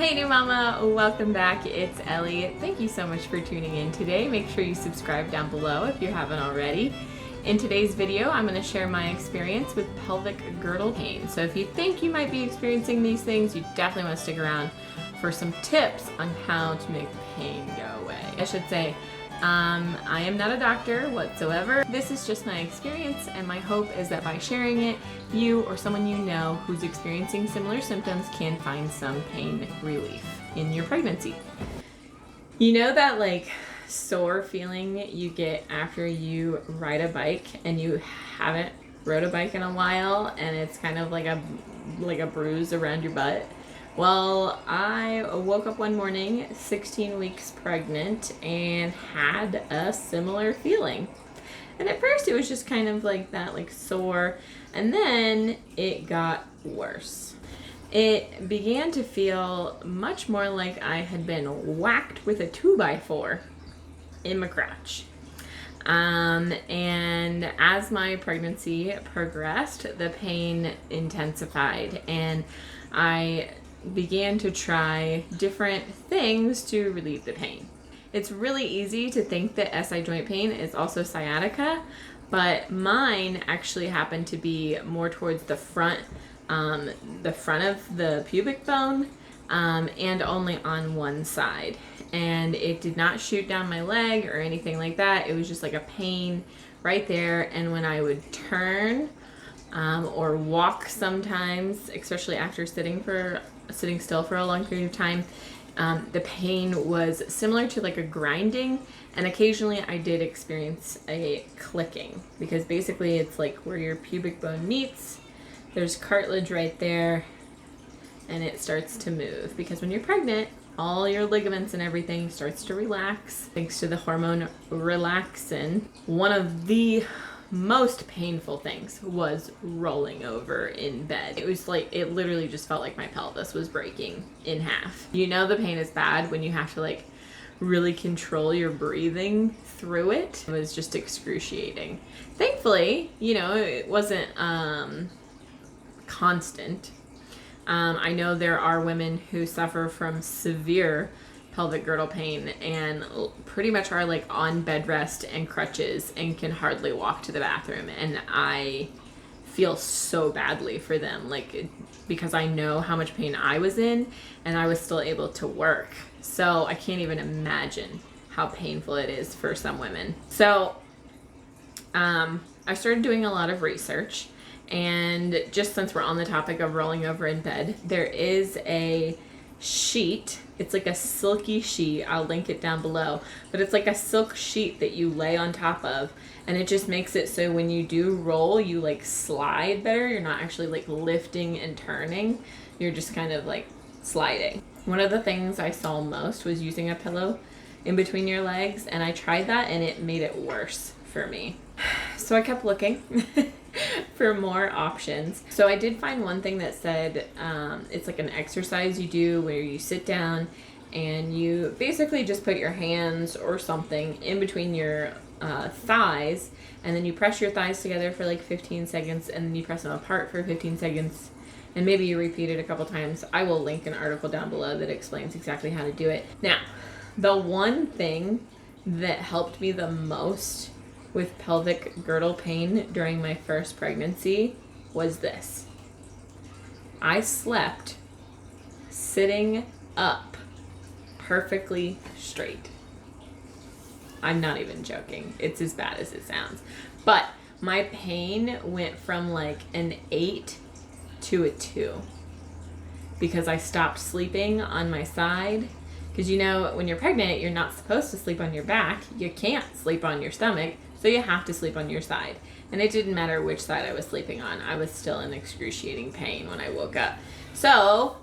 Hey new mama, welcome back. It's Ellie. Thank you so much for tuning in today. Make sure you subscribe down below if you haven't already. In today's video, I'm going to share my experience with pelvic girdle pain. So if you think you might be experiencing these things, you definitely want to stick around for some tips on how to make pain go away. I should say, I am not a doctor whatsoever. This is just my experience, and my hope is that by sharing it, you or someone you know who's experiencing similar symptoms can find some pain relief in your pregnancy. You know that like sore feeling you get after you ride a bike and you haven't rode a bike in a while, and it's kind of like a bruise around your butt? Well, I woke up one morning 16 weeks pregnant and had a similar feeling. And at first it was just kind of like that, like sore, and then it got worse. It began to feel much more like I had been whacked with a 2x4 in my crotch. And as my pregnancy progressed, the pain intensified, and I began to try different things to relieve the pain. It's really easy to think that SI joint pain is also sciatica, but mine actually happened to be more towards the front of the pubic bone, and only on one side. And it did not shoot down my leg or anything like that. It was just like a pain right there. And when I would turn or walk sometimes, especially after sitting still for a long period of time, the pain was similar to like a grinding, and occasionally I did experience a clicking, because basically it's like where your pubic bone meets, there's cartilage right there, and it starts to move, because when you're pregnant, all your ligaments and everything starts to relax thanks to the hormone relaxin. One of the most painful things was rolling over in bed. It was like, it literally just felt like my pelvis was breaking in half. You know the pain is bad when you have to like really control your breathing through it. It was just excruciating. Thankfully, you know, it wasn't constant. I know there are women who suffer from severe pelvic girdle pain and pretty much are like on bed rest and crutches and can hardly walk to the bathroom, and I feel so badly for them, like, because I know how much pain I was in and I was still able to work. So I can't even imagine how painful it is for some women. So I started doing a lot of research, and just since we're on the topic of rolling over in bed, there is a sheet. It's like a silky sheet. I'll link it down below, but it's like a silk sheet that you lay on top of, and it just makes it so when you do roll, you like slide better. You're not actually like lifting and turning. You're just kind of like sliding. One of the things I saw most was using a pillow in between your legs, and I tried that and it made it worse for me. So I kept looking for more options. So I did find one thing that said it's like an exercise you do where you sit down and you basically just put your hands or something in between your thighs, and then you press your thighs together for like 15 seconds, and then you press them apart for 15 seconds, and maybe you repeat it a couple times. I will link an article down below that explains exactly how to do it. Now, the one thing that helped me the most with pelvic girdle pain during my first pregnancy was this. I slept sitting up perfectly straight. I'm not even joking. It's as bad as it sounds. But my pain went from like an 8 to a 2 because I stopped sleeping on my side. Because you know, when you're pregnant, you're not supposed to sleep on your back. You can't sleep on your stomach. So you have to sleep on your side. And it didn't matter which side I was sleeping on. I was still in excruciating pain when I woke up. So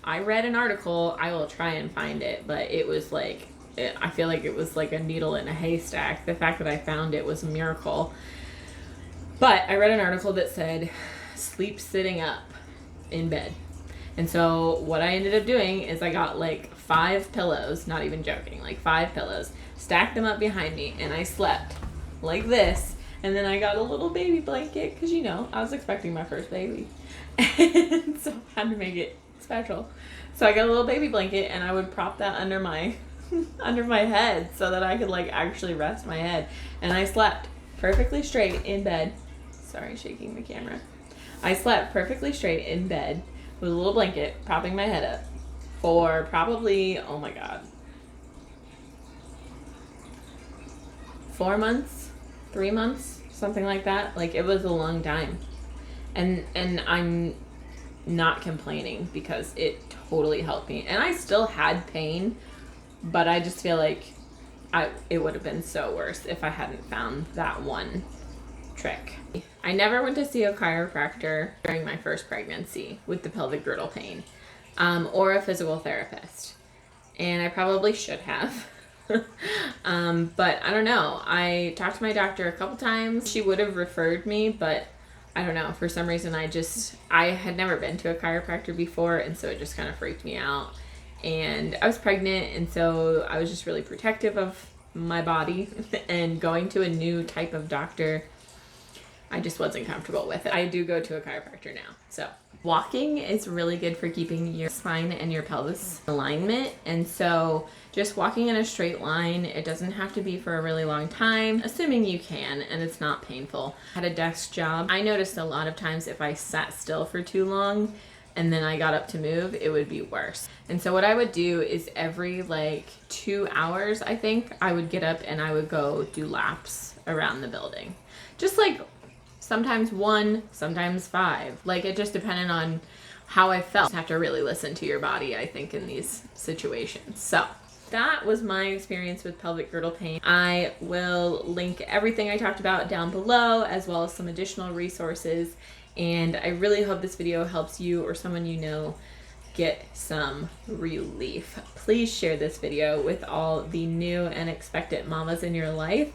I read an article. I will try and find it. But it was like, I feel like it was like a needle in a haystack. The fact that I found it was a miracle. But I read an article that said, sleep sitting up in bed. And so what I ended up doing is I got like 5 pillows, not even joking, like 5 pillows, stacked them up behind me, and I slept like this, and then I got a little baby blanket, because you know I was expecting my first baby, and so I had to make it special. So I got a little baby blanket and I would prop that under my under my head so that I could like actually rest my head. And I slept perfectly straight in bed. Sorry, shaking the camera. I slept perfectly straight in bed with a little blanket propping my head up for probably, oh my God, 4 months, 3 months, something like that. Like, it was a long time. And I'm not complaining because it totally helped me. And I still had pain, but I just feel like it would have been so worse if I hadn't found that one trick. I never went to see a chiropractor during my first pregnancy with the pelvic girdle pain, or a physical therapist. And I probably should have. But I don't know. I talked to my doctor a couple times. She would have referred me, but I don't know. For some reason, I had never been to a chiropractor before, and so it just kind of freaked me out. And I was pregnant, and so I was just really protective of my body, and going to a new type of doctor, I just wasn't comfortable with it. I do go to a chiropractor now. So walking is really good for keeping your spine and your pelvis in alignment. And so just walking in a straight line, it doesn't have to be for a really long time, assuming you can and it's not painful. I had a desk job. I noticed a lot of times if I sat still for too long and then I got up to move, it would be worse. And so what I would do is every like 2 hours, I think, I would get up and I would go do laps around the building. Just like sometimes 1, sometimes 5. Like, it just depended on how I felt. You have to really listen to your body, I think, in these situations. So that was my experience with pelvic girdle pain. I will link everything I talked about down below, as well as some additional resources. And I really hope this video helps you or someone you know get some relief. Please share this video with all the new and expectant mamas in your life.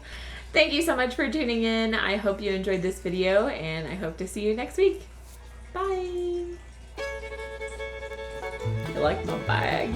Thank you so much for tuning in. I hope you enjoyed this video, and I hope to see you next week. Bye. I like my bag.